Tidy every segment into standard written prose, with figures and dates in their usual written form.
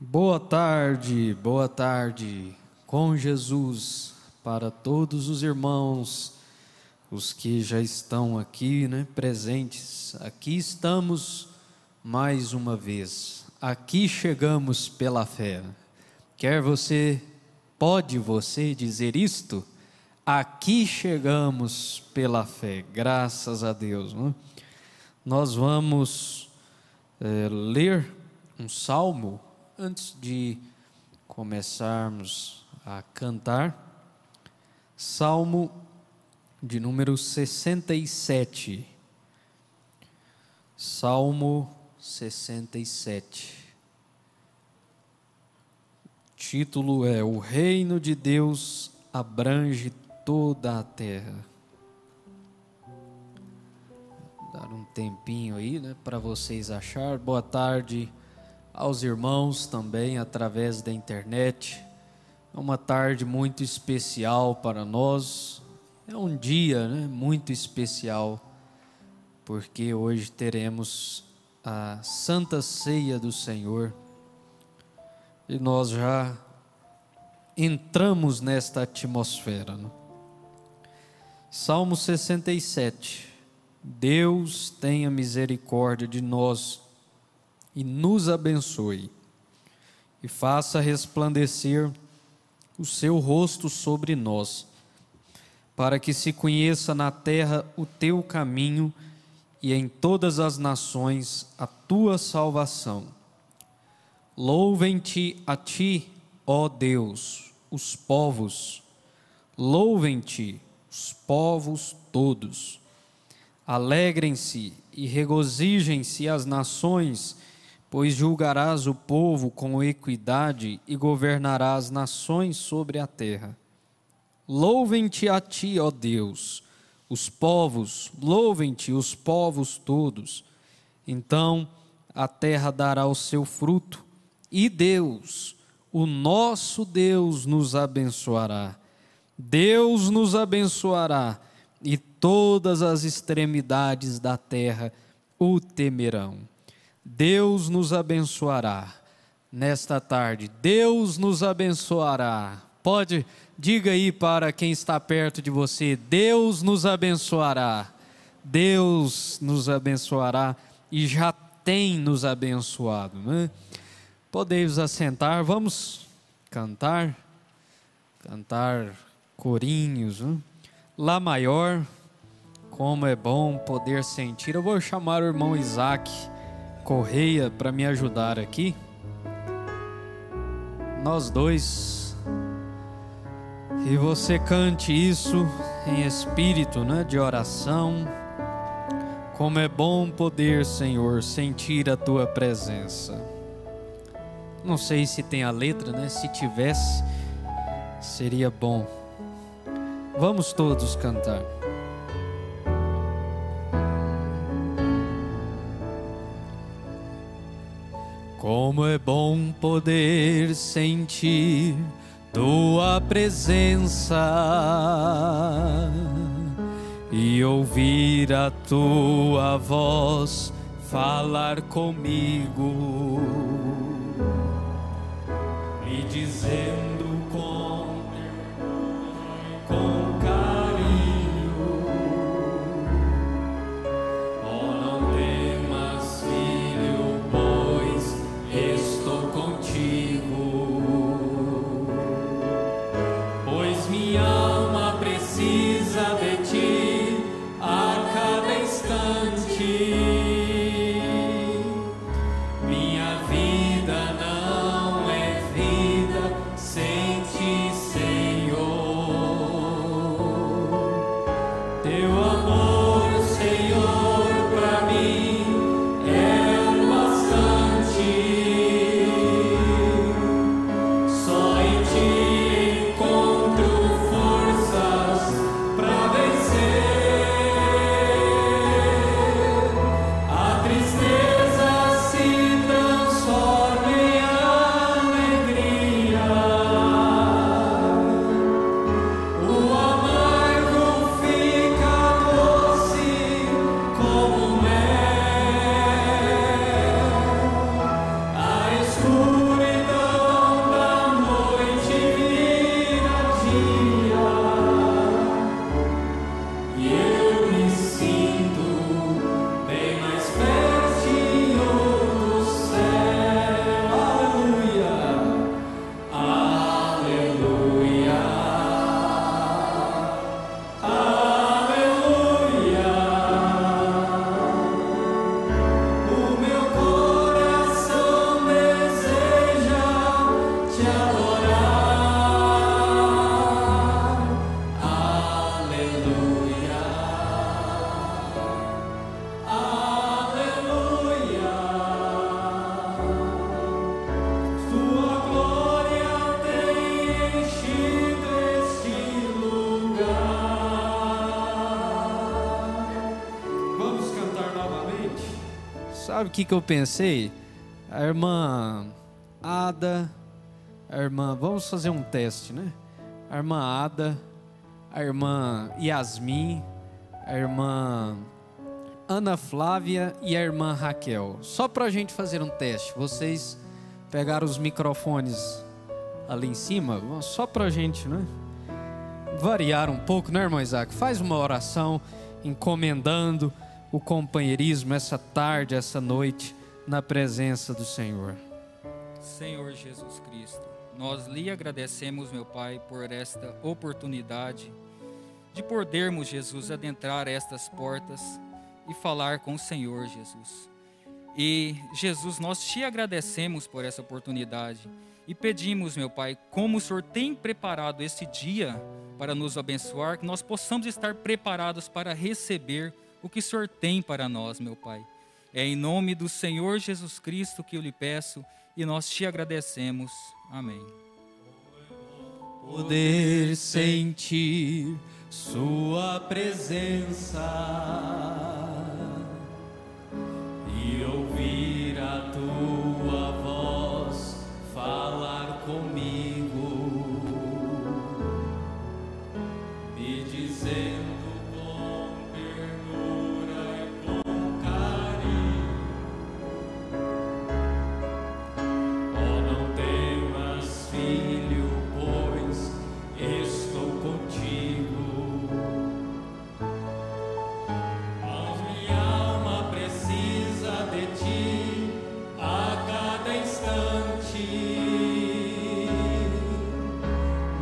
Boa tarde, com Jesus para todos os irmãos, os que já estão aqui, presentes. Aqui estamos mais uma vez, aqui chegamos pela fé. Pode você dizer isto? Aqui chegamos pela fé, graças a Deus. Nós vamos ler um salmo antes de começarmos a cantar. Salmo de número 67. Salmo 67. O título é: O reino de Deus abrange toda a terra. Vou dar um tempinho aí, para vocês achar. Boa tarde aos irmãos também através da internet. É uma tarde muito especial para nós. É um dia, muito especial, porque hoje teremos a Santa Ceia do Senhor. E nós já entramos nesta atmosfera. Salmo 67. Deus tenha misericórdia de nós e nos abençoe, e faça resplandecer o seu rosto sobre nós, para que se conheça na terra o teu caminho e em todas as nações a tua salvação. Louvem-te a ti, ó Deus, os povos. Louvem-te os povos todos. Alegrem-se e regozijem-se as nações, pois julgarás o povo com equidade e governarás as nações sobre a terra. Louvem-te a ti, ó Deus, os povos. Louvem-te os povos todos. Então a terra dará o seu fruto, e Deus, o nosso Deus, nos abençoará. Deus nos abençoará, e todas as extremidades da terra o temerão. Deus nos abençoará nesta tarde. Deus nos abençoará. Diga aí para quem está perto de você: Deus nos abençoará. Deus nos abençoará e já tem nos abençoado, Podeis assentar, vamos cantar corinhos, Lá maior, como é bom poder sentir. Eu vou chamar o irmão Isaac Correia para me ajudar aqui. Nós dois. E você cante isso em espírito, de oração. Como é bom poder, Senhor, sentir a tua presença. Não sei se tem a letra, Se tivesse, seria bom. Vamos todos cantar. Como é bom poder sentir tua presença e ouvir a tua voz falar comigo, me dizendo com carinho: oh, não temas, filho, pois estou contigo. Pois minha alma precisa de ti a cada instante. Minha vida não é vida sem Sabe o que eu pensei? A irmã Ada, vamos fazer um teste, né? A irmã Ada, a irmã Yasmin, a irmã Ana Flávia e a irmã Raquel. Só para a gente fazer um teste. Vocês pegaram os microfones ali em cima, só para a gente, né? Variar um pouco, né, irmão Isaac? Faz uma oração encomendando o companheirismo essa tarde, essa noite, na presença do Senhor. Senhor Jesus Cristo, nós lhe agradecemos, meu Pai, por esta oportunidade de podermos, Jesus, adentrar estas portas e falar com o Senhor, Jesus. E, Jesus, nós te agradecemos por essa oportunidade e pedimos, meu Pai, como o Senhor tem preparado esse dia para nos abençoar, que nós possamos estar preparados para receber o que o Senhor tem para nós, meu Pai. É em nome do Senhor Jesus Cristo que eu lhe peço e nós te agradecemos. Amém. Poder sentir sua presença e ouvir a tua voz falar comigo, me dizendo com ternura e com carinho: oh, não temas, filho, pois estou contigo. Mas minha alma precisa de ti a cada instante.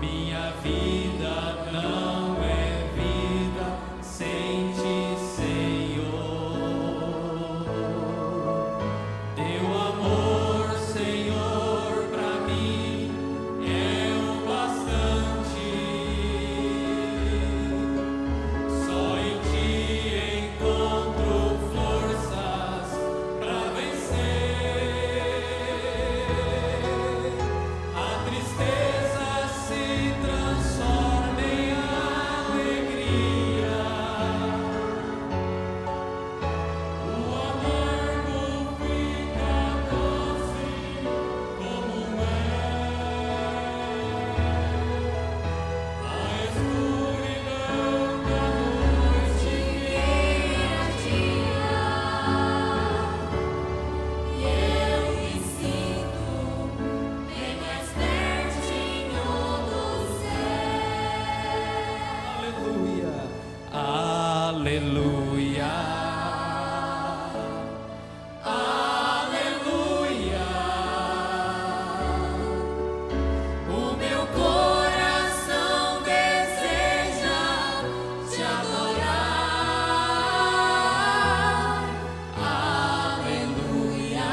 Minha vida não é vida sem ti, Senhor. Teu amor, Senhor, pra mim é o bastante. Só em ti encontro forças pra vencer. A tristeza se transforma em alegria. O amargo fica doce como mel. A escuridão da noite vira dia, e eu me sinto bem mais pertinho do céu. Aleluia, aleluia, aleluia. O meu coração deseja te adorar. Aleluia,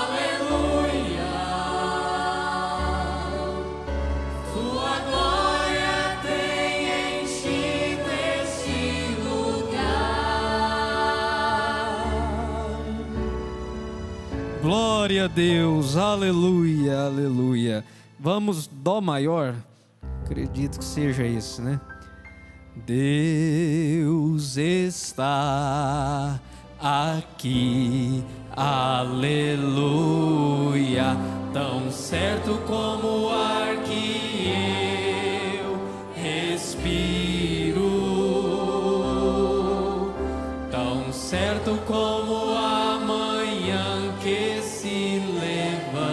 aleluia. Tua glória tem enchido este lugar. Glória a Deus, aleluia, aleluia. Vamos, dó maior, acredito que seja esse, né? Deus está aqui, aleluia, tão certo como o ar que eu respiro, tão certo como a manhã que se levanta,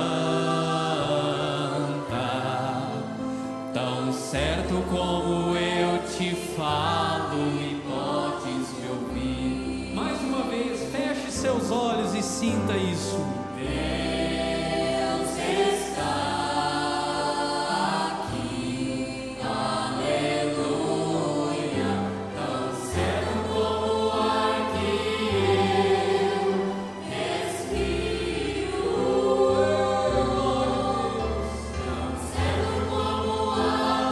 tão certo como eu te falo e podes me ouvir. Mais uma vez, feche seus olhos e sinta isso. Deus está aqui, aleluia, tão certo como o ar que eu respiro, tão certo como a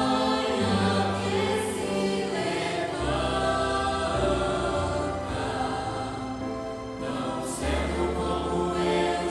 manhã que se levanta, tão certo como eu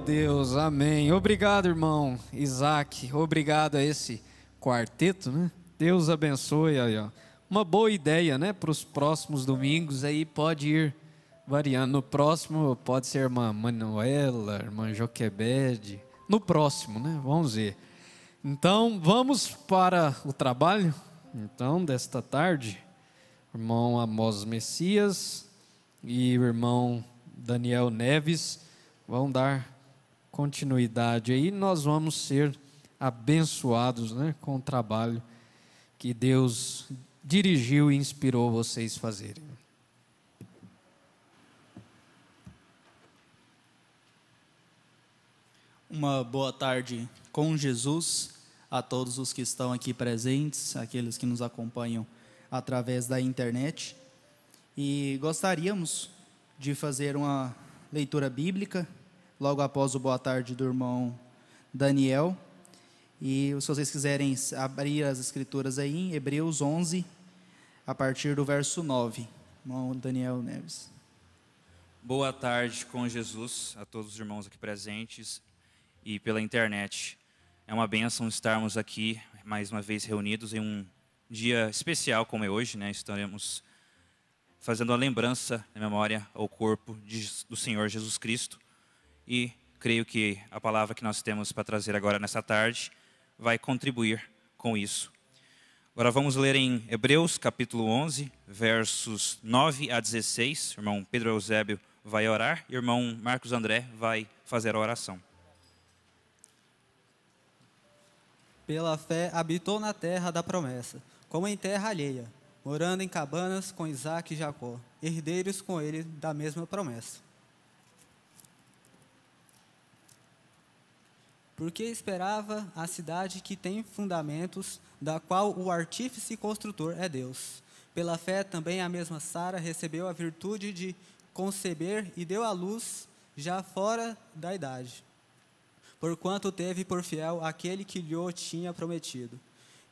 Deus, amém. Obrigado, irmão Isaac. Obrigado a esse quarteto, né? Deus abençoe aí, ó. Uma boa ideia, né? Para os próximos domingos aí pode ir variando. No próximo pode ser a irmã Manuela, irmã Joquebede. No próximo, né? Vamos ver. Então, vamos para o trabalho, então, desta tarde. Irmão Amós Messias e o irmão Daniel Neves vão dar continuidade aí. Nós vamos ser abençoados, né, com o trabalho que Deus dirigiu e inspirou vocês fazerem. Uma boa tarde com Jesus a todos os que estão aqui presentes, aqueles que nos acompanham através da internet. E gostaríamos de fazer uma leitura bíblica logo após o boa tarde do irmão Daniel. E se vocês quiserem abrir as escrituras aí em Hebreus 11, a partir do verso 9. Irmão Daniel Neves. Boa tarde com Jesus a todos os irmãos aqui presentes e pela internet. É uma bênção estarmos aqui mais uma vez reunidos em um dia especial como é hoje, né? Estaremos fazendo a lembrança na memória ao corpo do Senhor Jesus Cristo. E creio que a palavra que nós temos para trazer agora nessa tarde vai contribuir com isso. Agora vamos ler em Hebreus capítulo 11, versos 9 a 16. O irmão Pedro Eusébio vai orar e o irmão Marcos André vai fazer a oração. Pela fé habitou na terra da promessa, como em terra alheia, morando em cabanas com Isaque e Jacó, herdeiros com ele da mesma promessa. Porque esperava a cidade que tem fundamentos, da qual o artífice e construtor é Deus. Pela fé também a mesma Sara recebeu a virtude de conceber e deu à luz já fora da idade, porquanto teve por fiel aquele que lhe tinha prometido.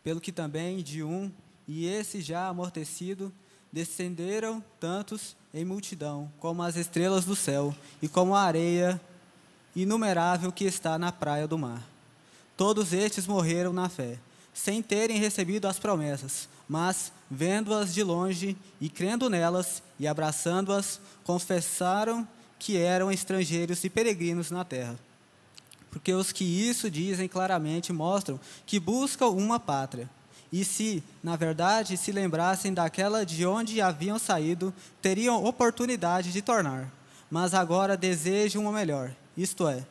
Pelo que também de um, e esse já amortecido, descenderam tantos em multidão, como as estrelas do céu, e como a areia inumerável que está na praia do mar. Todos estes morreram na fé, sem terem recebido as promessas, mas, vendo-as de longe e crendo nelas, e abraçando-as, confessaram que eram estrangeiros e peregrinos na terra. Porque os que isso dizem claramente mostram que buscam uma pátria. E se, na verdade, se lembrassem daquela de onde haviam saído, teriam oportunidade de tornar. Mas agora desejam uma melhor, isto é,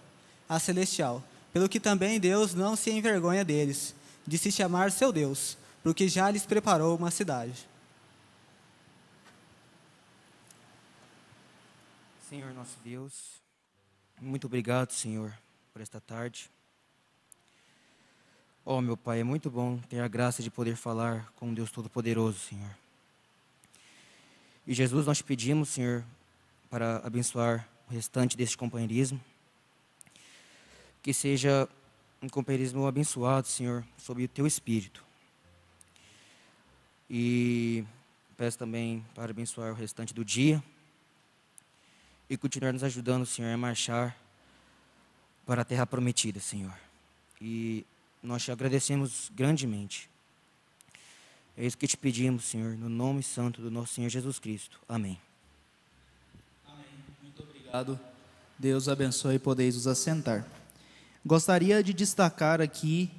a celestial. Pelo que também Deus não se envergonha deles, de se chamar seu Deus, porque já lhes preparou uma cidade. Senhor nosso Deus, muito obrigado, Senhor, por esta tarde. Oh, meu Pai, é muito bom ter a graça de poder falar com Deus Todo-Poderoso, Senhor. E Jesus, nós te pedimos, Senhor, para abençoar o restante deste companheirismo, que seja um companheirismo abençoado, Senhor, sob o Teu Espírito. E peço também para abençoar o restante do dia e continuar nos ajudando, Senhor, a marchar para a terra prometida, Senhor. E nós te agradecemos grandemente. É isso que te pedimos, Senhor, no nome santo do nosso Senhor Jesus Cristo. Amém. Amém. Muito obrigado. Deus abençoe e podeis os assentar. Gostaria de destacar aqui,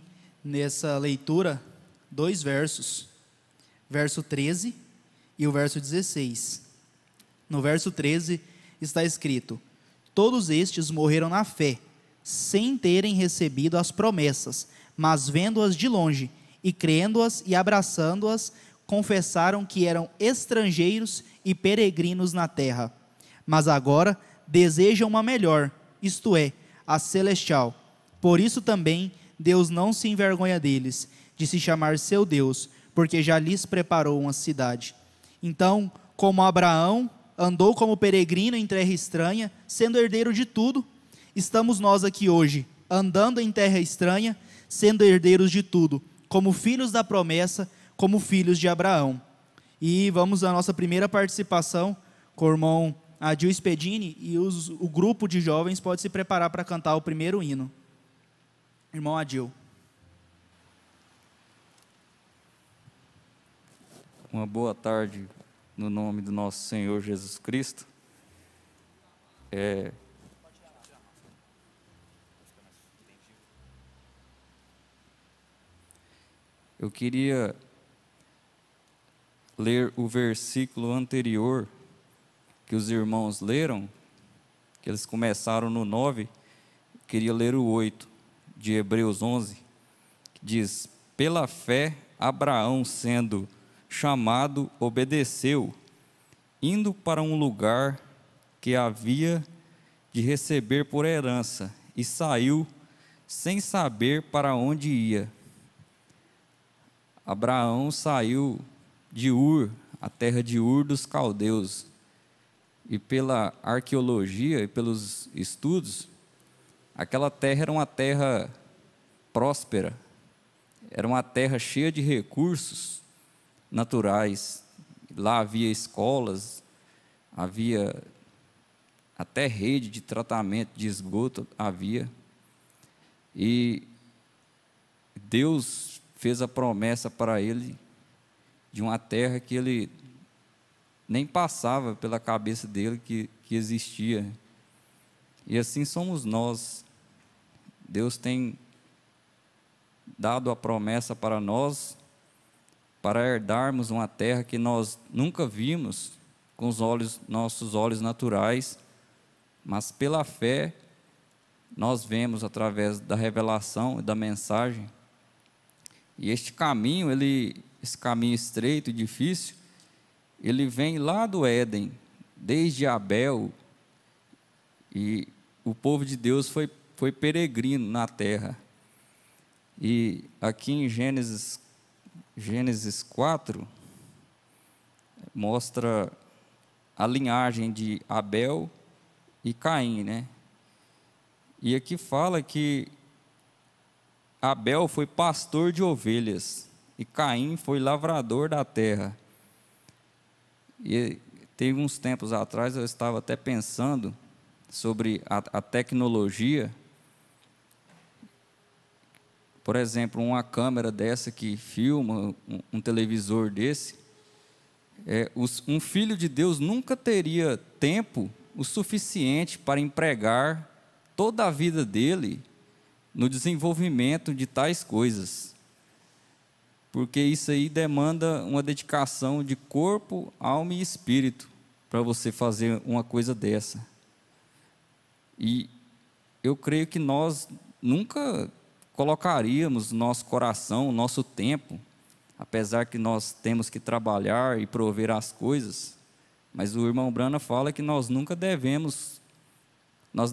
nessa leitura, 2 versos. Verso 13 e o verso 16. No verso 13 está escrito: todos estes morreram na fé, sem terem recebido as promessas, mas vendo-as de longe, e crendo-as e abraçando-as, confessaram que eram estrangeiros e peregrinos na terra. Mas agora desejam uma melhor, isto é, a celestial. Por isso também Deus não se envergonha deles, de se chamar seu Deus, porque já lhes preparou uma cidade. Então, como Abraão andou como peregrino em terra estranha, sendo herdeiro de tudo, estamos nós aqui hoje, andando em terra estranha, sendo herdeiros de tudo, como filhos da promessa, como filhos de Abraão. E vamos à nossa primeira participação com o irmão Adil Spedini e o grupo de jovens pode se preparar para cantar o primeiro hino. Irmão Adil. Uma boa tarde no nome do nosso Senhor Jesus Cristo. Eu queria ler o versículo anterior que os irmãos leram, que eles começaram no 9, queria ler o 8 de Hebreus 11, que diz: pela fé, Abraão, sendo chamado, obedeceu, indo para um lugar que havia de receber por herança, e saiu sem saber para onde ia. Abraão saiu de Ur, a terra de Ur dos caldeus, e pela arqueologia e pelos estudos, aquela terra era uma terra próspera, era uma terra cheia de recursos naturais. Lá havia escolas, havia até rede de tratamento de esgoto, havia. E Deus fez a promessa para ele de uma terra que ele nem passava pela cabeça dele que existia. E assim somos nós. Deus tem dado a promessa para nós, para herdarmos uma terra que nós nunca vimos com os nossos olhos naturais, mas pela fé nós vemos através da revelação e da mensagem. E este caminho, esse caminho estreito e difícil, ele vem lá do Éden, desde Abel, e o povo de Deus foi peregrino na terra. E aqui em Gênesis 4, mostra a linhagem de Abel e Caim, né? E aqui fala que Abel foi pastor de ovelhas e Caim foi lavrador da terra. E teve uns tempos atrás eu estava até pensando sobre a tecnologia. Por exemplo, uma câmera dessa que filma, um televisor desse, um filho de Deus nunca teria tempo o suficiente para empregar toda a vida dele no desenvolvimento de tais coisas, porque isso aí demanda uma dedicação de corpo, alma e espírito para você fazer uma coisa dessa. E eu creio que nós nunca colocaríamos nosso coração, nosso tempo, apesar que nós temos que trabalhar e prover as coisas, mas o irmão Brana fala que nós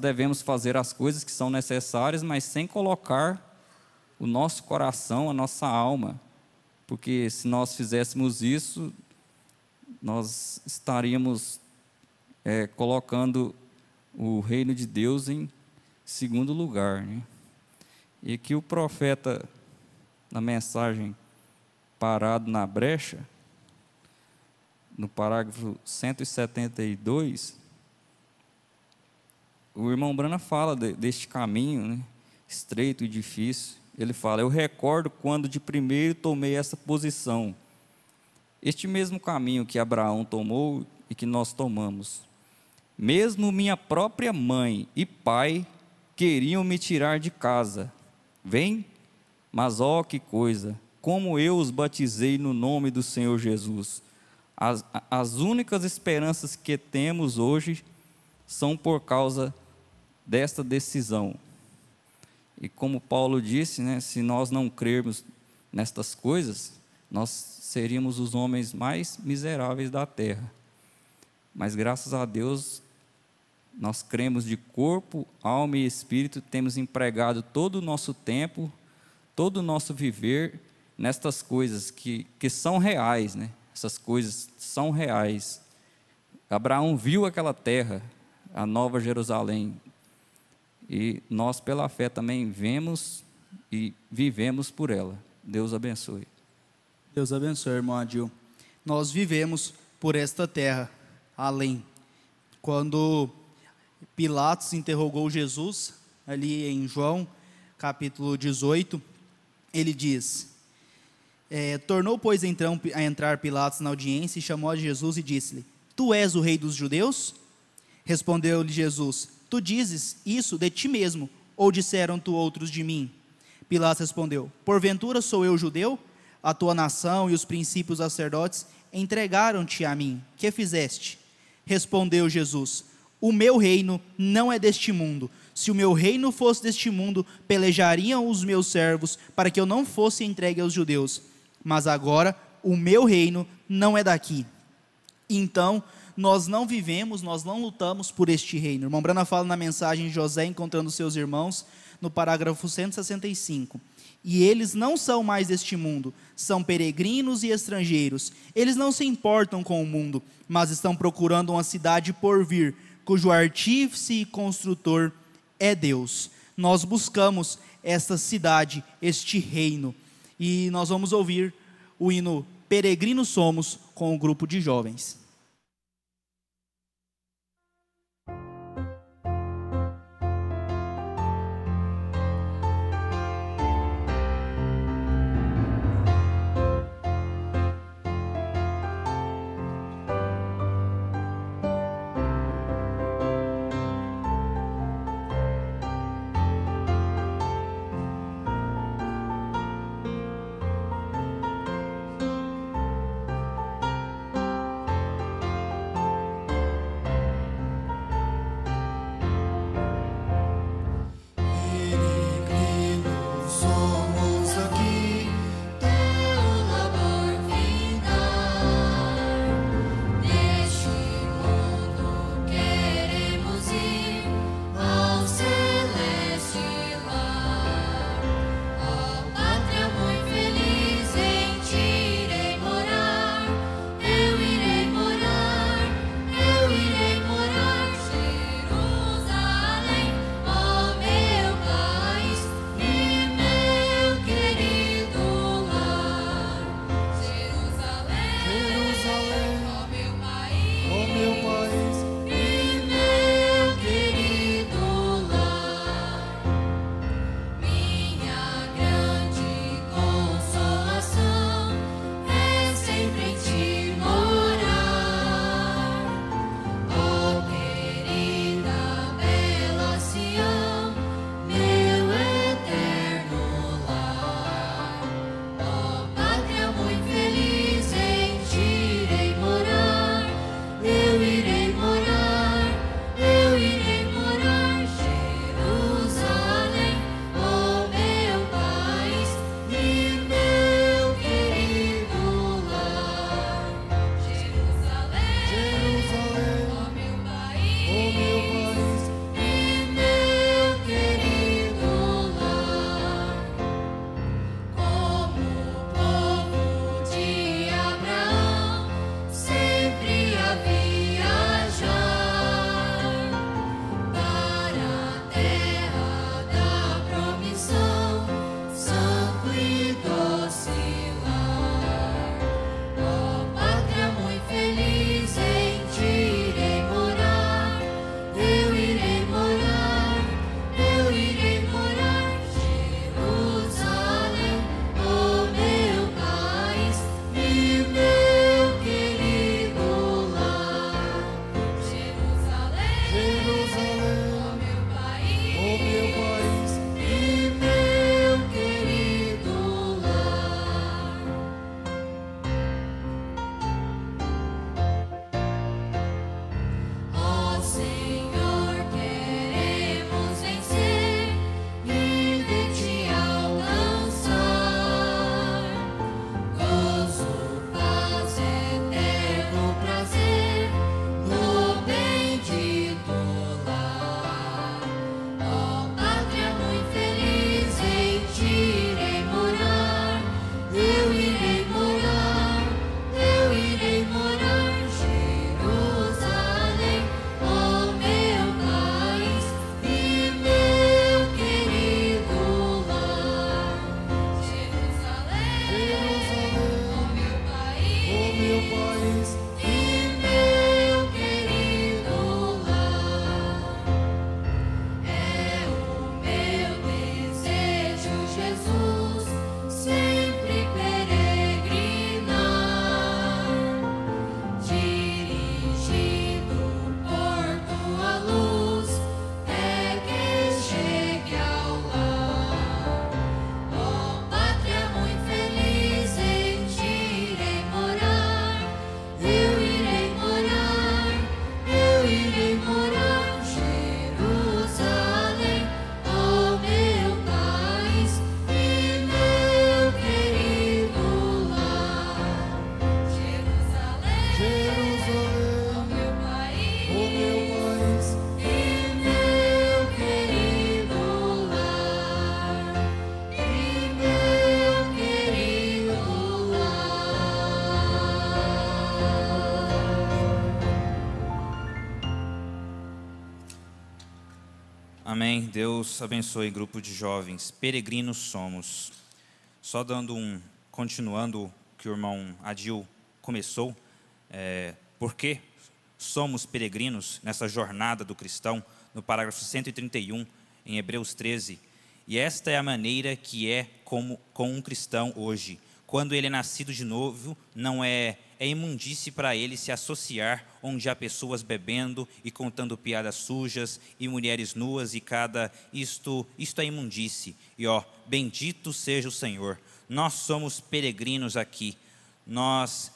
devemos fazer as coisas que são necessárias, mas sem colocar o nosso coração, a nossa alma, porque se nós fizéssemos isso, nós estaríamos colocando o reino de Deus em segundo lugar, né? E que o profeta, na mensagem Parado na Brecha, no parágrafo 172, o irmão Brana fala deste caminho, né, estreito e difícil. Ele fala: eu recordo quando de primeiro tomei essa posição, este mesmo caminho que Abraão tomou e que nós tomamos. Mesmo minha própria mãe e pai queriam me tirar de casa. Vem, mas ó que coisa, como eu os batizei no nome do Senhor Jesus. As únicas esperanças que temos hoje são por causa desta decisão. E como Paulo disse, né, se nós não crermos nestas coisas, nós seríamos os homens mais miseráveis da terra. Mas graças a Deus, nós cremos de corpo, alma e espírito, temos empregado todo o nosso tempo, todo o nosso viver nestas coisas que são reais, né? Essas coisas são reais. Abraão viu aquela terra, a Nova Jerusalém, e nós pela fé também vemos e vivemos por ela. Deus abençoe. Deus abençoe, irmão Adil. Nós vivemos por esta terra, além, quando Pilatos interrogou Jesus, ali em João, capítulo 18, ele diz: tornou, pois, então a entrar Pilatos na audiência e chamou a Jesus e disse-lhe: Tu és o rei dos judeus? Respondeu-lhe Jesus: Tu dizes isso de ti mesmo, ou disseram tu outros de mim? Pilatos respondeu: Porventura sou eu judeu? A tua nação e os princípios sacerdotes entregaram-te a mim. Que fizeste? Respondeu Jesus: O meu reino não é deste mundo. Se o meu reino fosse deste mundo, pelejariam os meus servos para que eu não fosse entregue aos judeus. Mas agora o meu reino não é daqui. Então, nós não vivemos, nós não lutamos por este reino. O irmão Brana fala na mensagem de José encontrando seus irmãos, no parágrafo 165. E eles não são mais deste mundo, são peregrinos e estrangeiros. Eles não se importam com o mundo, mas estão procurando uma cidade por vir, cujo artífice e construtor é Deus. Nós buscamos esta cidade, este reino. E nós vamos ouvir o hino Peregrinos Somos com o grupo de jovens. Amém. Deus abençoe, grupo de jovens. Peregrinos somos. Só continuando o que o irmão Adil começou, por que somos peregrinos nessa jornada do cristão, no parágrafo 131, em Hebreus 13. E esta é a maneira que é com um cristão hoje. Quando ele é nascido de novo, não é imundície para ele se associar onde há pessoas bebendo e contando piadas sujas e mulheres nuas e isto é imundície. E bendito seja o Senhor. Nós somos peregrinos aqui. Nós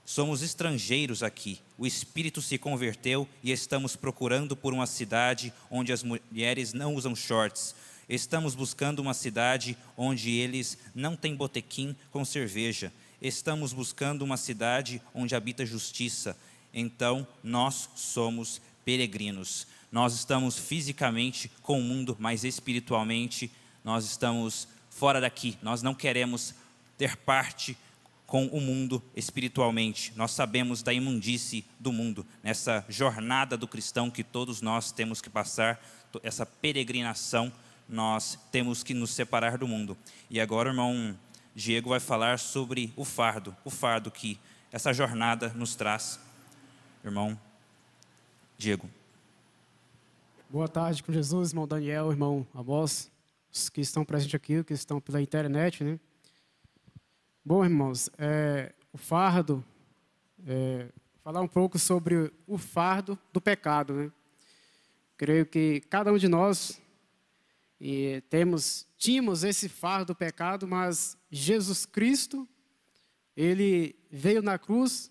somos estrangeiros aqui. O Espírito se converteu e estamos procurando por uma cidade onde as mulheres não usam shorts. Estamos buscando uma cidade onde eles não têm botequim com cerveja. Estamos buscando uma cidade onde habita justiça. Então, nós somos peregrinos. Nós estamos fisicamente com o mundo, mas espiritualmente nós estamos fora daqui. Nós não queremos ter parte com o mundo espiritualmente. Nós sabemos da imundície do mundo, nessa jornada do cristão que todos nós temos que passar, essa peregrinação, nós temos que nos separar do mundo. E agora o irmão Diego vai falar sobre o fardo que essa jornada nos traz. Irmão Diego. Boa tarde com Jesus, irmão Daniel, irmão Amós, os que estão presentes aqui, os que estão pela internet, né? Bom, irmãos, o fardo, falar um pouco sobre o fardo do pecado, né? Creio que cada um de nós tínhamos esse fardo do pecado, mas Jesus Cristo, Ele veio na cruz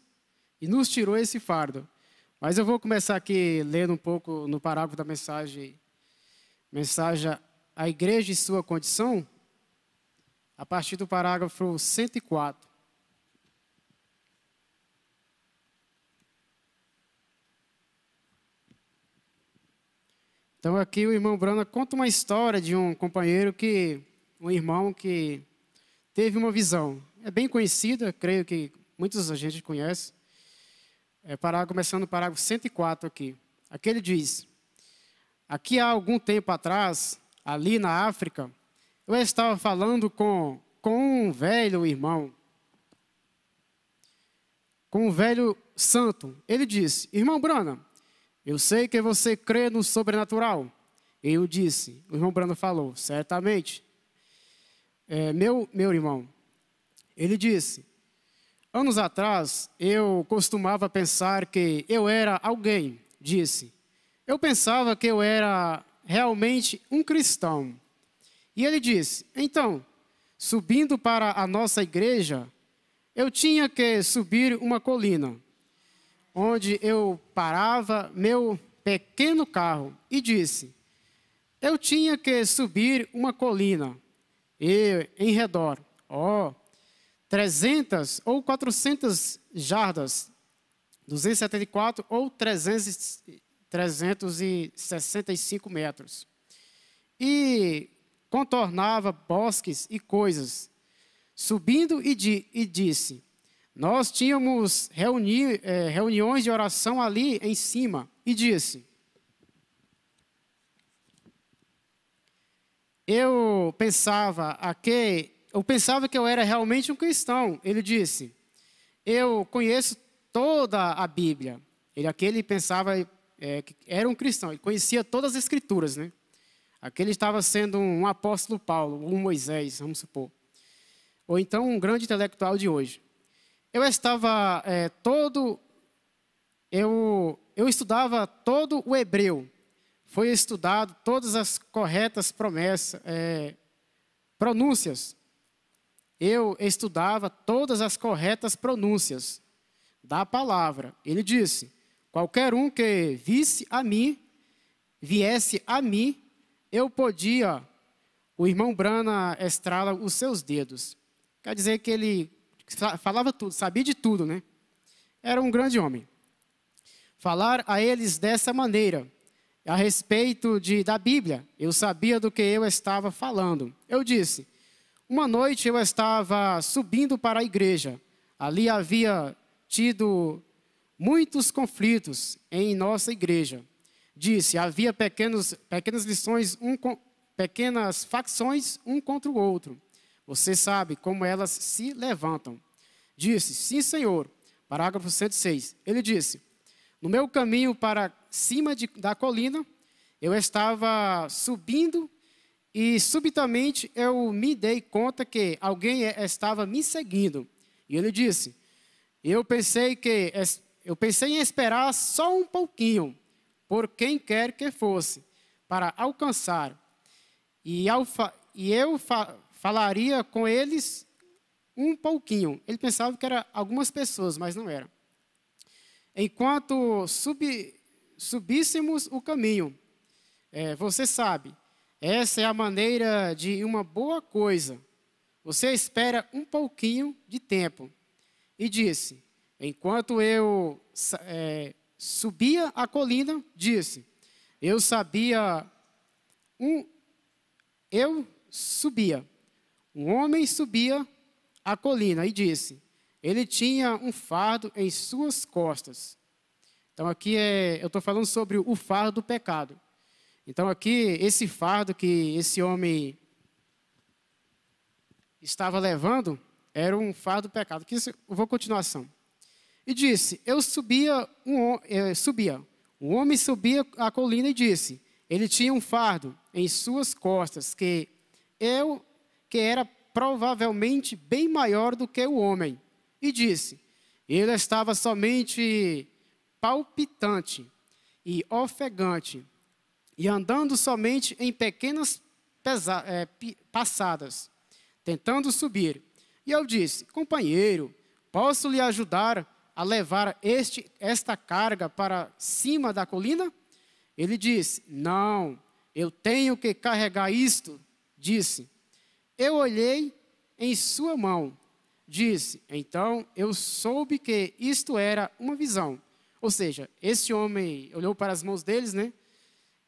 e nos tirou esse fardo. Mas eu vou começar aqui lendo um pouco no parágrafo da mensagem à igreja e sua condição, a partir do parágrafo 104. Então aqui o irmão Brana conta uma história de um irmão que teve uma visão. É bem conhecida, creio que muitos a gente conhece. Começando no parágrafo 104 aqui. Aqui ele diz: aqui há algum tempo atrás, ali na África, eu estava falando com um velho irmão, com um velho santo. Ele disse: irmão Brana, eu sei que você crê no sobrenatural. Eu disse, o irmão Brana falou, certamente. Meu irmão, ele disse: anos atrás, eu costumava pensar que eu era alguém. Disse, eu pensava que eu era realmente um cristão. E ele disse, então, subindo para a nossa igreja, eu tinha que subir uma colina, onde eu parava meu pequeno carro, e disse, eu tinha que subir uma colina, e em redor, 300 ou 400 jardas, 274 ou 365 metros. E contornava bosques e coisas. Subindo e disse, nós tínhamos reuniões de oração ali em cima. E disse, eu pensava que eu era realmente um cristão. Ele disse, eu conheço toda a Bíblia. Ele pensava que era um cristão, ele conhecia todas as escrituras, né? Aquele estava sendo um apóstolo Paulo, um Moisés, vamos supor. Ou então um grande intelectual de hoje. Eu estudava todo o hebreu. Foi estudado todas as corretas pronúncias. Eu estudava todas as corretas pronúncias da palavra. Ele disse, qualquer um que viesse a mim, eu podia, o irmão Brana estrala os seus dedos. Quer dizer que ele falava tudo, sabia de tudo, né? Era um grande homem. Falar a eles dessa maneira, a respeito da Bíblia, eu sabia do que eu estava falando. Eu disse, uma noite eu estava subindo para a igreja. Ali havia tido muitos conflitos em nossa igreja. disse, havia pequenas facções um contra o outro. Você sabe como elas se levantam. Disse, sim, Senhor. Parágrafo 106. Ele disse, no meu caminho para cima da colina, eu estava subindo e subitamente eu me dei conta que alguém estava me seguindo. E ele disse, eu pensei em esperar só um pouquinho, por quem quer que fosse, para alcançar. E eu falaria com eles um pouquinho. Ele pensava que eram algumas pessoas, mas não era. Enquanto subíssemos o caminho, você sabe, essa é a maneira de uma boa coisa. Você espera um pouquinho de tempo. E disse, enquanto eu subia a colina, disse, um homem subia a colina e disse, ele tinha um fardo em suas costas. Então aqui eu estou falando sobre o fardo do pecado. Então aqui, esse fardo que esse homem estava levando, era um fardo do pecado. Aqui eu vou à continuação. E disse, um homem subia a colina e disse, ele tinha um fardo em suas costas, que era provavelmente bem maior do que o homem. E disse, ele estava somente palpitante e ofegante, e andando somente em pequenas passadas, tentando subir. E eu disse, companheiro, posso lhe ajudar a levar esta carga para cima da colina? Ele disse, não, eu tenho que carregar isto. Disse, eu olhei em sua mão. Disse, então eu soube que isto era uma visão. Ou seja, esse homem olhou para as mãos deles, né?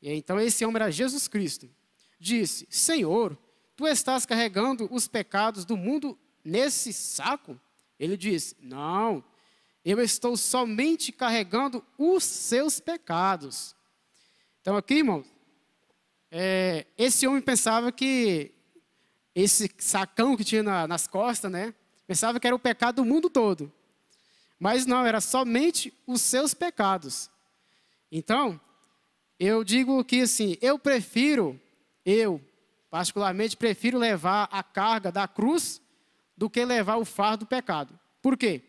E então esse homem era Jesus Cristo. Disse, Senhor, tu estás carregando os pecados do mundo nesse saco? Ele disse, não, eu estou somente carregando os seus pecados. Então aqui, irmão, esse homem pensava que esse sacão que tinha nas costas, né? Pensava que era o pecado do mundo todo. Mas não, era somente os seus pecados. Então, eu digo que assim, eu particularmente prefiro levar a carga da cruz do que levar o fardo do pecado. Por quê?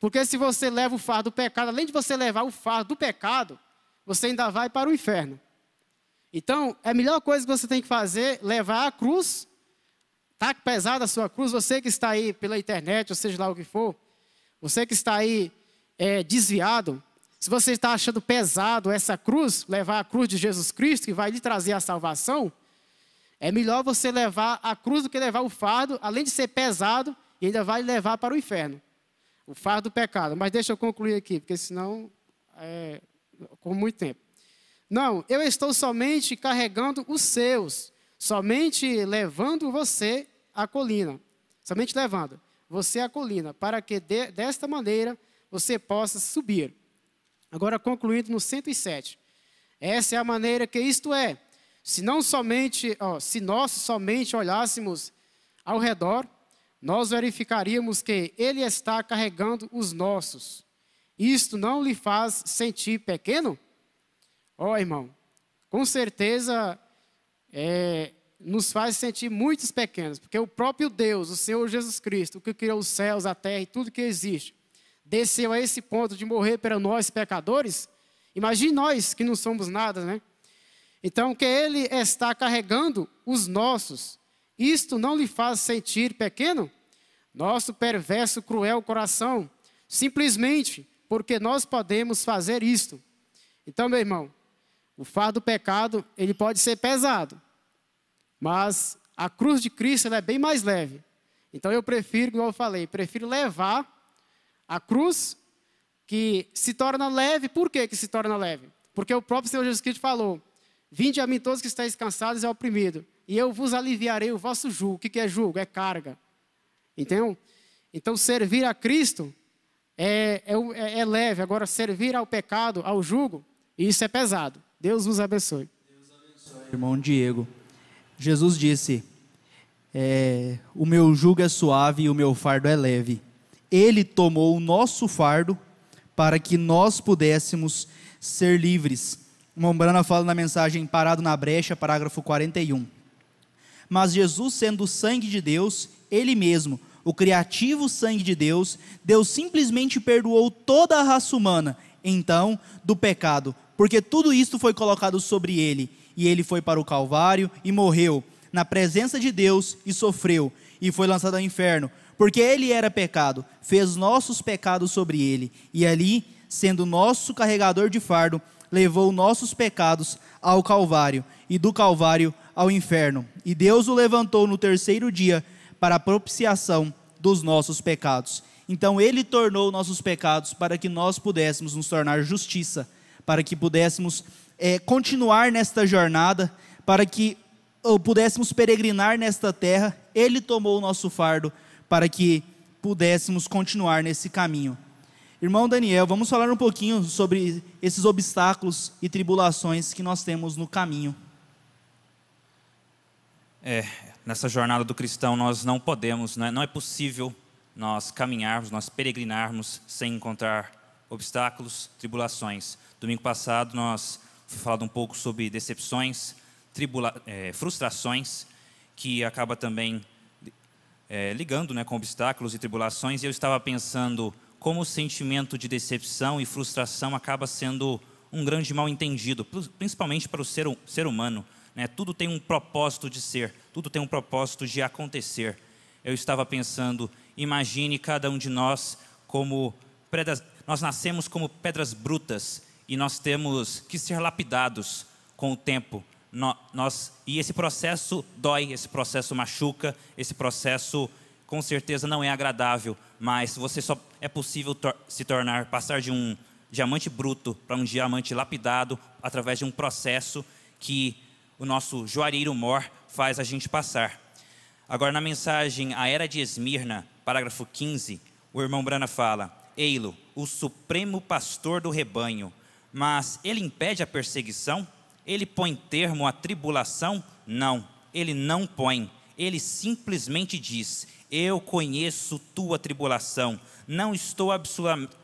Porque se você leva o fardo do pecado, além de você levar o fardo do pecado, você ainda vai para o inferno. Então, a melhor coisa que você tem que fazer, levar a cruz. Está pesada a sua cruz, você que está aí pela internet, ou seja lá o que for, você que está aí desviado, se você está achando pesado essa cruz, levar a cruz de Jesus Cristo, que vai lhe trazer a salvação, é melhor você levar a cruz do que levar o fardo, além de ser pesado, e ainda vai levar para o inferno. O fardo do pecado. Mas deixa eu concluir aqui, porque senão com muito tempo. Não, eu estou somente carregando os seus, somente levando você à colina, somente levando você à colina, para que desta maneira você possa subir. Agora concluindo no 107. Essa é a maneira que isto é, se nós somente olhássemos ao redor, nós verificaríamos que ele está carregando os nossos. Isto não lhe faz sentir pequeno? Irmão, com certeza nos faz sentir muitos pequenos, porque o próprio Deus, o Senhor Jesus Cristo, que criou os céus, a terra e tudo que existe, desceu a esse ponto de morrer para nós pecadores. Imagine nós que não somos nada, né? Então, que ele está carregando os nossos, isto não lhe faz sentir pequeno? Nosso perverso, cruel coração, simplesmente porque nós podemos fazer isto. Então, meu irmão, o fardo do pecado, ele pode ser pesado, mas a cruz de Cristo ela é bem mais leve. Então eu prefiro, como eu falei, prefiro levar a cruz que se torna leve. Por que se torna leve? Porque o próprio Senhor Jesus Cristo falou, vinde a mim todos que estáis cansados e oprimidos, e eu vos aliviarei o vosso jugo. O que é jugo? É carga. Entendeu? Então servir a Cristo é leve. Agora servir ao pecado, ao jugo, isso é pesado. Deus vos abençoe. Irmão Diego, Jesus disse, o meu jugo é suave e o meu fardo é leve. Ele tomou o nosso fardo para que nós pudéssemos ser livres. O irmão Brana fala na mensagem Parado na Brecha, parágrafo 41. Mas Jesus, sendo o sangue de Deus, Ele mesmo, o criativo sangue de Deus, Deus simplesmente perdoou toda a raça humana, então, do pecado, porque tudo isto foi colocado sobre Ele, e Ele foi para o Calvário e morreu, na presença de Deus, e sofreu, e foi lançado ao inferno, porque Ele era pecado, fez nossos pecados sobre Ele, e ali, sendo nosso carregador de fardo, levou nossos pecados ao Calvário, e do Calvário ao inferno, e Deus o levantou no terceiro dia, para a propiciação dos nossos pecados. Então Ele tornou nossos pecados para que nós pudéssemos nos tornar justiça, para que pudéssemos continuar nesta jornada, para que pudéssemos peregrinar nesta terra. Ele tomou o nosso fardo para que pudéssemos continuar nesse caminho. Irmão Daniel, vamos falar um pouquinho sobre esses obstáculos e tribulações que nós temos no caminho. Nessa jornada do cristão nós não podemos, não é possível nós caminharmos, nós peregrinarmos sem encontrar obstáculos, tribulações. Domingo passado nós falamos um pouco sobre decepções, frustrações, que acaba também ligando com obstáculos e tribulações, e eu estava pensando como o sentimento de decepção e frustração acaba sendo um grande mal-entendido, principalmente para o ser humano. Tudo tem um propósito de ser, tudo tem um propósito de acontecer. Eu estava pensando, imagine cada um de nós como pedras, nós nascemos como pedras brutas e nós temos que ser lapidados com o tempo. E esse processo dói, esse processo machuca, esse processo com certeza não é agradável, mas você só é possível passar de um diamante bruto para um diamante lapidado através de um processo que o nosso joalheiro mor faz a gente passar. Agora, na mensagem A Era de Esmirna, parágrafo 15, o irmão Brana fala: Ei-lo, o supremo pastor do rebanho, mas ele impede a perseguição? Ele põe termo à tribulação? Não, ele não põe. Ele simplesmente diz: eu conheço tua tribulação, não estou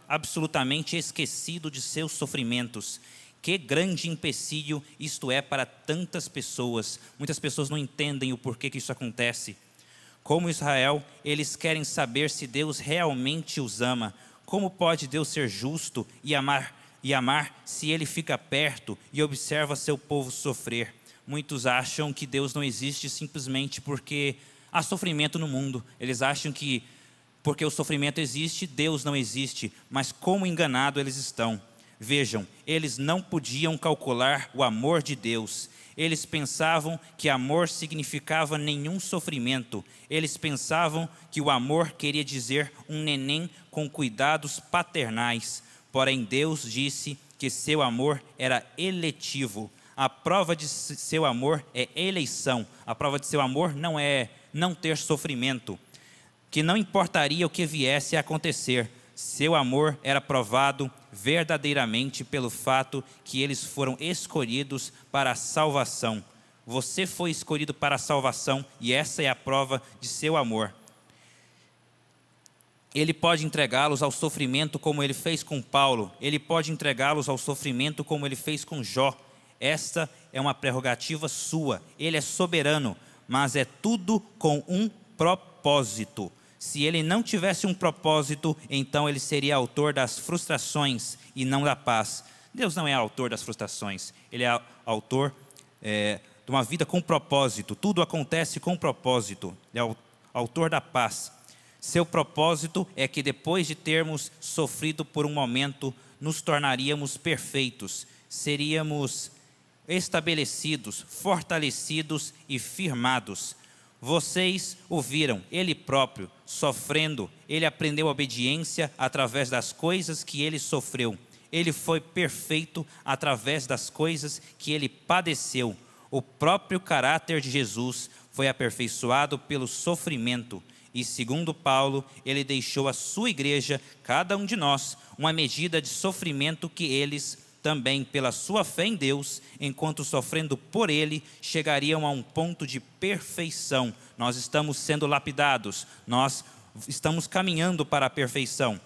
absolutamente esquecido de seus sofrimentos. Que grande empecilho isto é para tantas pessoas. Muitas pessoas não entendem o porquê que isso acontece. Como Israel, eles querem saber se Deus realmente os ama. Como pode Deus ser justo e amar se Ele fica perto e observa seu povo sofrer? Muitos acham que Deus não existe simplesmente porque há sofrimento no mundo. Eles acham que porque o sofrimento existe, Deus não existe. Mas como enganados eles estão. Vejam, eles não podiam calcular o amor de Deus. Eles pensavam que amor significava nenhum sofrimento. Eles pensavam que o amor queria dizer um neném com cuidados paternais. Porém, Deus disse que seu amor era eletivo. A prova de seu amor é eleição. A prova de seu amor não é não ter sofrimento, que não importaria o que viesse a acontecer. Seu amor era provado verdadeiramente pelo fato que eles foram escolhidos para a salvação. Você foi escolhido para a salvação e essa é a prova de seu amor. Ele pode entregá-los ao sofrimento como ele fez com Paulo. Ele pode entregá-los ao sofrimento como ele fez com Jó. Esta é uma prerrogativa sua. Ele é soberano, mas é tudo com um propósito. Se ele não tivesse um propósito, então ele seria autor das frustrações e não da paz. Deus não é autor das frustrações. Ele é autor de uma vida com propósito. Tudo acontece com propósito. Ele é autor da paz. Seu propósito é que depois de termos sofrido por um momento, nos tornaríamos perfeitos. Seríamos estabelecidos, fortalecidos e firmados. Vocês o viram, ele próprio, sofrendo. Ele aprendeu obediência através das coisas que ele sofreu. Ele foi perfeito através das coisas que ele padeceu. O próprio caráter de Jesus foi aperfeiçoado pelo sofrimento. E segundo Paulo, ele deixou à sua igreja, cada um de nós, uma medida de sofrimento que eles também pela sua fé em Deus, enquanto sofrendo por Ele, chegariam a um ponto de perfeição. Nós estamos sendo lapidados, nós estamos caminhando para a perfeição.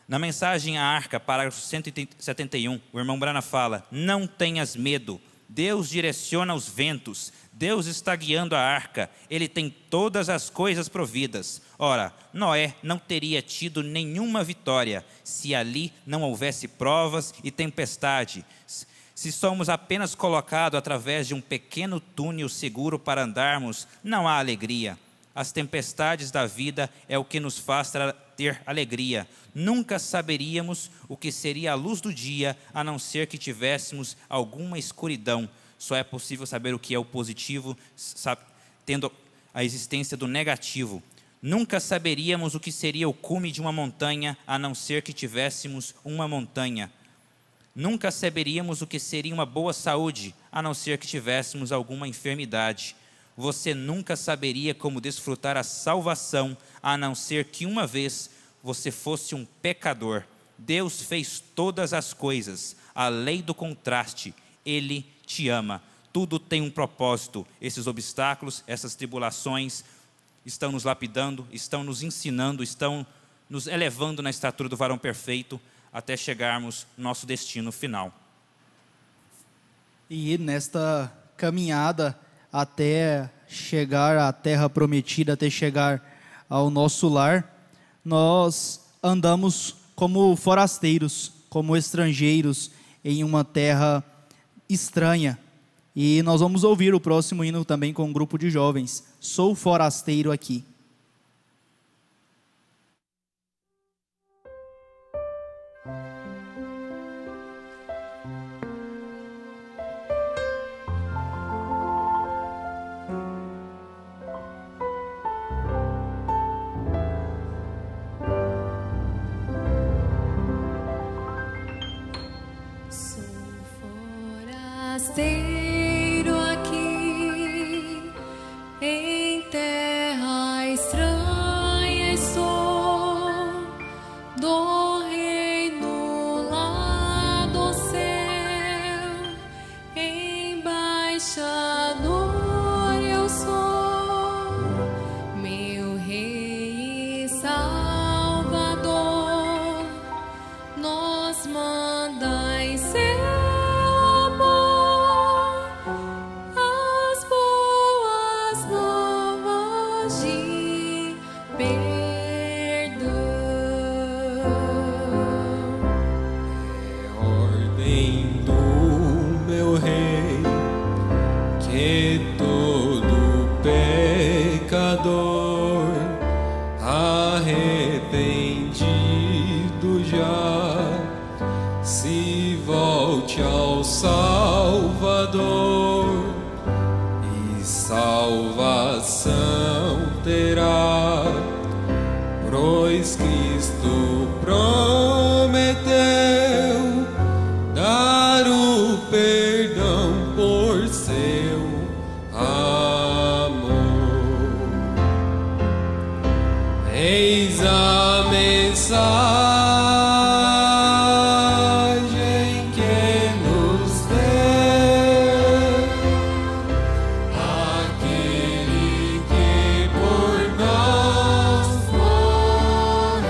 Na mensagem à Arca, parágrafo 171, o irmão Brana fala: não tenhas medo, Deus direciona os ventos, Deus está guiando a arca, Ele tem todas as coisas providas. Ora, Noé não teria tido nenhuma vitória se ali não houvesse provas e tempestade. Se somos apenas colocados através de um pequeno túnel seguro para andarmos, não há alegria. As tempestades da vida é o que nos faz ter alegria. Nunca saberíamos o que seria a luz do dia, a não ser que tivéssemos alguma escuridão. Só é possível saber o que é o positivo, tendo a existência do negativo. Nunca saberíamos o que seria o cume de uma montanha, a não ser que tivéssemos uma montanha. Nunca saberíamos o que seria uma boa saúde, a não ser que tivéssemos alguma enfermidade. Você nunca saberia como desfrutar a salvação, a não ser que uma vez você fosse um pecador. Deus fez todas as coisas, a lei do contraste, Ele te ama. Tudo tem um propósito. Esses obstáculos, essas tribulações estão nos lapidando, estão nos ensinando, estão nos elevando na estatura do varão perfeito, até chegarmos no nosso destino final. E nesta caminhada até chegar à terra prometida, até chegar ao nosso lar, nós andamos como forasteiros, como estrangeiros em uma terra estranha. E nós vamos ouvir o próximo hino também com um grupo de jovens. Sou forasteiro aqui. Forasteiro aqui, em terra estranha estou, do reino lá do céu, embaixador eu sou, meu Rei e Salvador, nos mandai ser arrependido já, se volte ao Salvador e salvação terá, pois Cristo prometeu dar o perdão por seu amor. Eis a mensagem que nos deu aquele que por nós morreu.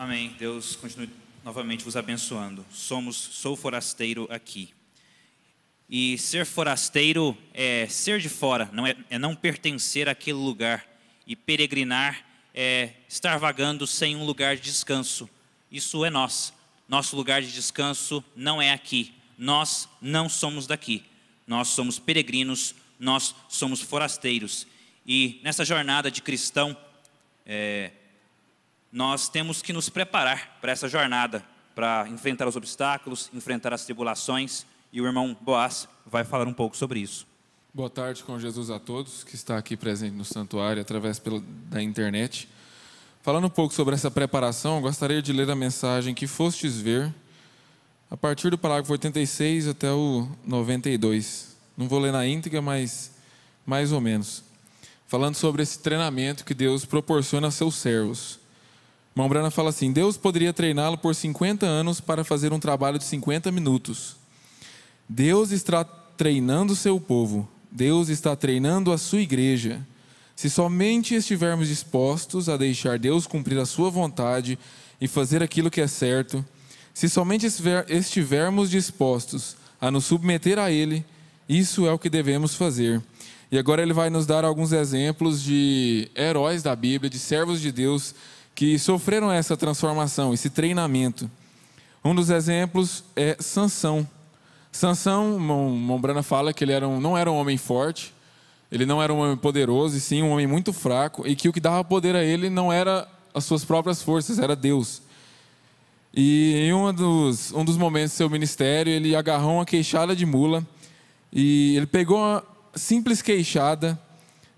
Amém. Deus continue novamente vos abençoando. Sou forasteiro aqui. E ser forasteiro é ser de fora, é não pertencer àquele lugar. E peregrinar é estar vagando sem um lugar de descanso. Isso é nós. Nosso lugar de descanso não é aqui. Nós não somos daqui. Nós somos peregrinos, nós somos forasteiros. E nessa jornada de cristão, nós temos que nos preparar para essa jornada, para enfrentar os obstáculos, enfrentar as tribulações. E o irmão Boaz vai falar um pouco sobre isso. Boa tarde com Jesus a todos que está aqui presente no santuário através da internet. Falando um pouco sobre essa preparação, gostaria de ler a mensagem que fostes ver, a partir do parágrafo 86 até o 92. Não vou ler na íntegra, mas mais ou menos. Falando sobre esse treinamento que Deus proporciona a seus servos. Irmão Brana fala assim: Deus poderia treiná-lo por 50 anos para fazer um trabalho de 50 minutos. Deus está treinando o seu povo. Deus está treinando a sua igreja. Se somente estivermos dispostos a deixar Deus cumprir a sua vontade e fazer aquilo que é certo, se somente estivermos dispostos a nos submeter a Ele, isso é o que devemos fazer. E agora ele vai nos dar alguns exemplos de heróis da Bíblia, de servos de Deus que sofreram essa transformação, esse treinamento. Um dos exemplos é Sansão. Sansão, Mombrana fala que ele não era um homem forte, ele não era um homem poderoso, e sim um homem muito fraco, e que o que dava poder a ele não era as suas próprias forças, era Deus. E em um dos momentos do seu ministério, ele agarrou uma queixada de mula, e ele pegou uma simples queixada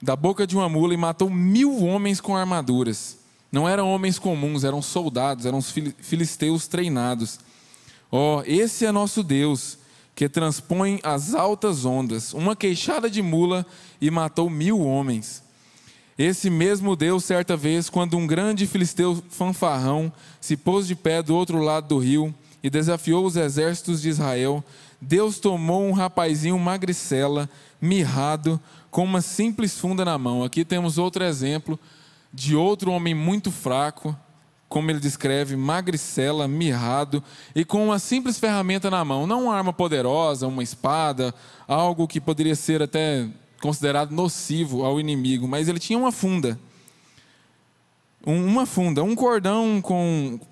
da boca de uma mula e matou 1000 homens com armaduras. Não eram homens comuns, eram soldados, eram os filisteus treinados. Esse é nosso Deus, que transpõe as altas ondas, uma queixada de mula e matou 1000 homens. Esse mesmo Deus, certa vez, quando um grande filisteu fanfarrão se pôs de pé do outro lado do rio e desafiou os exércitos de Israel, Deus tomou um rapazinho magricela, mirrado, com uma simples funda na mão. Aqui temos outro exemplo de outro homem muito fraco, como ele descreve, magricela, mirrado, e com uma simples ferramenta na mão, não uma arma poderosa, uma espada, algo que poderia ser até considerado nocivo ao inimigo, mas ele tinha uma funda, um cordão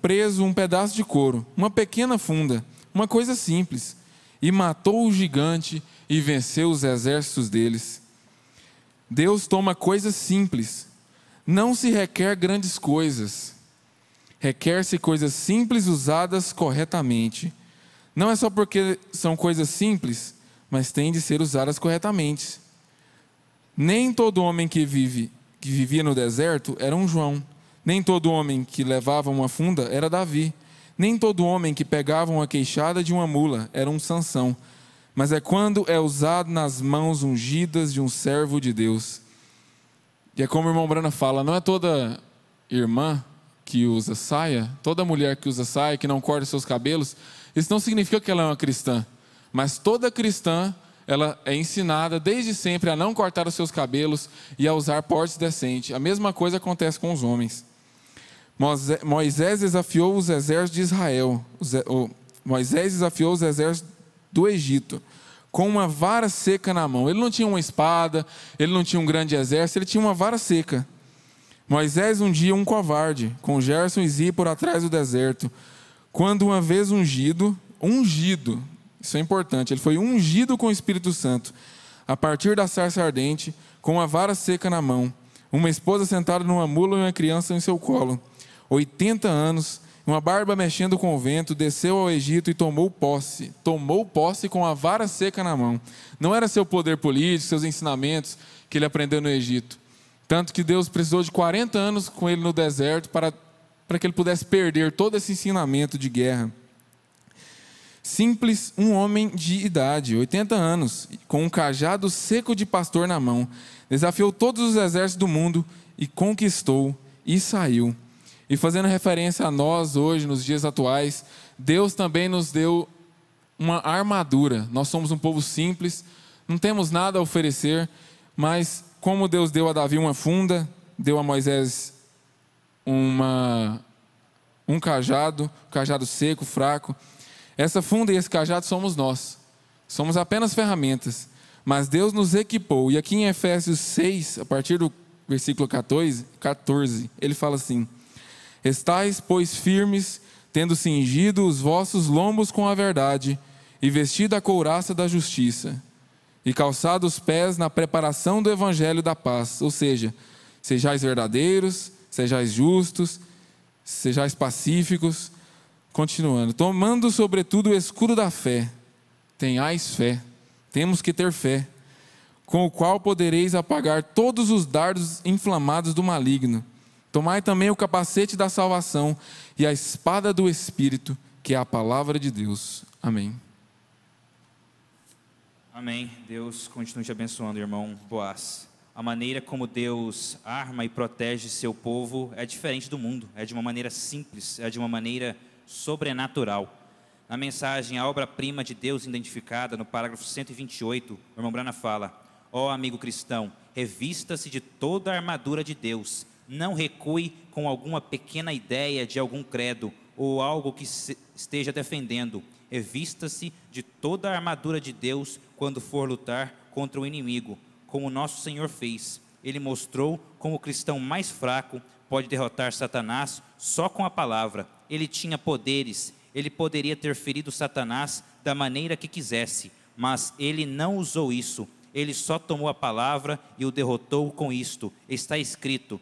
preso, um pedaço de couro, uma pequena funda, uma coisa simples, e matou o gigante e venceu os exércitos deles. Deus toma coisas simples, não se requer grandes coisas, requer-se coisas simples usadas corretamente. Não é só porque são coisas simples, mas têm de ser usadas corretamente. Nem todo homem que vivia no deserto era um João. Nem todo homem que levava uma funda era Davi. Nem todo homem que pegava uma queixada de uma mula era um Sansão. Mas é quando é usado nas mãos ungidas de um servo de Deus. E é como o irmão Brana fala, não é toda irmã que usa saia, toda mulher que usa saia, que não corta seus cabelos, isso não significa que ela é uma cristã. Mas toda cristã, ela é ensinada desde sempre a não cortar os seus cabelos e a usar portes decentes. A mesma coisa acontece com os homens. Moisés desafiou os exércitos de Israel. Moisés desafiou os exércitos do Egito com uma vara seca na mão. Ele não tinha uma espada, ele não tinha um grande exército, ele tinha uma vara seca. Moisés um dia um covarde, com Gerson e Zípora atrás do deserto, quando uma vez ungido, isso é importante, ele foi ungido com o Espírito Santo, a partir da sarça ardente, com uma vara seca na mão, uma esposa sentada numa mula e uma criança em seu colo, 80 anos, uma barba mexendo com o vento, desceu ao Egito e tomou posse com a vara seca na mão. Não era seu poder político, seus ensinamentos que ele aprendeu no Egito. Tanto que Deus precisou de 40 anos com ele no deserto para que ele pudesse perder todo esse ensinamento de guerra. Simples, um homem de idade, 80 anos, com um cajado seco de pastor na mão, desafiou todos os exércitos do mundo e conquistou e saiu. E fazendo referência a nós hoje, nos dias atuais, Deus também nos deu uma armadura. Nós somos um povo simples, não temos nada a oferecer, mas como Deus deu a Davi uma funda, deu a Moisés uma um cajado seco, fraco. Essa funda e esse cajado somos nós. Somos apenas ferramentas. Mas Deus nos equipou. E aqui em Efésios 6, a partir do versículo 14, ele fala assim: estais, pois, firmes, tendo cingido os vossos lombos com a verdade, e vestido a couraça da justiça, e calçado os pés na preparação do evangelho da paz. Ou seja, sejais verdadeiros, sejais justos, sejais pacíficos. Continuando, tomando sobretudo o escudo da fé. Tenhais fé, temos que ter fé, com o qual podereis apagar todos os dardos inflamados do maligno. Tomai também o capacete da salvação e a espada do Espírito, que é a palavra de Deus. Amém. Amém. Deus continue te abençoando, irmão Boaz. A maneira como Deus arma e protege seu povo é diferente do mundo. É de uma maneira simples, é de uma maneira sobrenatural. Na mensagem, a obra-prima de Deus identificada no parágrafo 128, o irmão Brana fala: ó amigo cristão, revista-se de toda a armadura de Deus. Não recue com alguma pequena ideia de algum credo ou algo que esteja defendendo. Revista-se de toda a armadura de Deus quando for lutar contra o inimigo, como nosso Senhor fez. Ele mostrou como o cristão mais fraco pode derrotar Satanás só com a palavra. Ele tinha poderes, ele poderia ter ferido Satanás da maneira que quisesse, mas ele não usou isso. Ele só tomou a palavra e o derrotou com isto. Está escrito,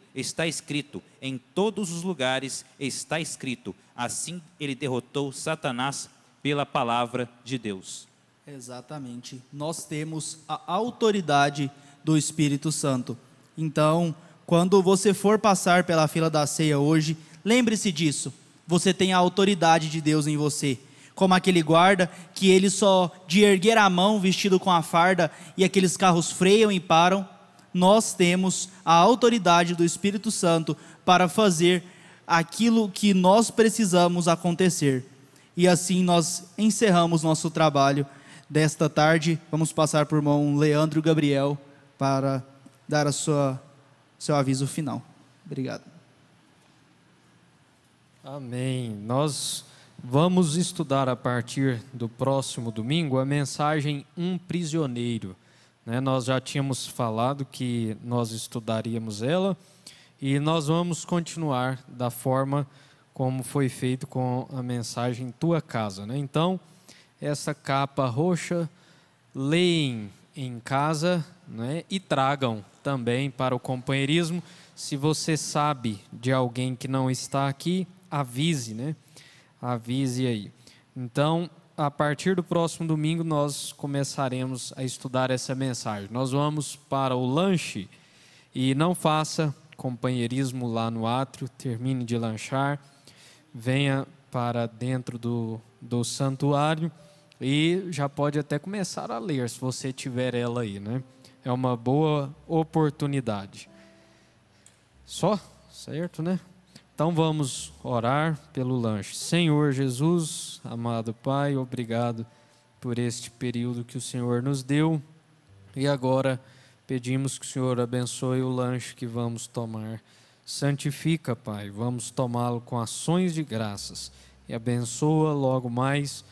em todos os lugares está escrito. Assim ele derrotou Satanás pela palavra de Deus. Exatamente. Nós temos a autoridade do Espírito Santo. Então, quando você for passar pela fila da ceia hoje, lembre-se disso. Você tem a autoridade de Deus em você. Como aquele guarda que ele só de erguer a mão vestido com a farda e aqueles carros freiam e param. Nós temos a autoridade do Espírito Santo para fazer aquilo que nós precisamos acontecer. E assim nós encerramos nosso trabalho desta tarde. Vamos passar por irmão Leandro Gabriel para dar seu aviso final. Obrigado. Amém. Nós vamos estudar a partir do próximo domingo a mensagem Um Prisioneiro. Nós já tínhamos falado que nós estudaríamos ela e nós vamos continuar da forma como foi feito com a mensagem Tua Casa. Então, essa capa roxa, leem em casa, e tragam também para o companheirismo. Se você sabe de alguém que não está aqui, avise, avise aí. Então, a partir do próximo domingo, nós começaremos a estudar essa mensagem. Nós vamos para o lanche e não faça companheirismo lá no átrio, termine de lanchar, venha para dentro do santuário e já pode até começar a ler, se você tiver ela aí, É uma boa oportunidade. Só? Certo, Então vamos orar pelo lanche. Senhor Jesus, amado Pai, obrigado por este período que o Senhor nos deu. E agora pedimos que o Senhor abençoe o lanche que vamos tomar. Santifica, Pai, vamos tomá-lo com ações de graças. E abençoa logo mais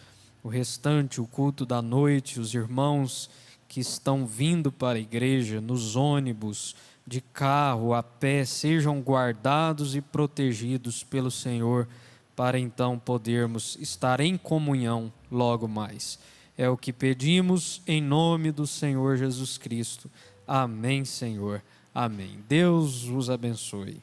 o restante, o culto da noite, os irmãos que estão vindo para a igreja, nos ônibus, de carro, a pé, sejam guardados e protegidos pelo Senhor, para então podermos estar em comunhão logo mais. É o que pedimos em nome do Senhor Jesus Cristo. Amém, Senhor. Amém. Deus os abençoe.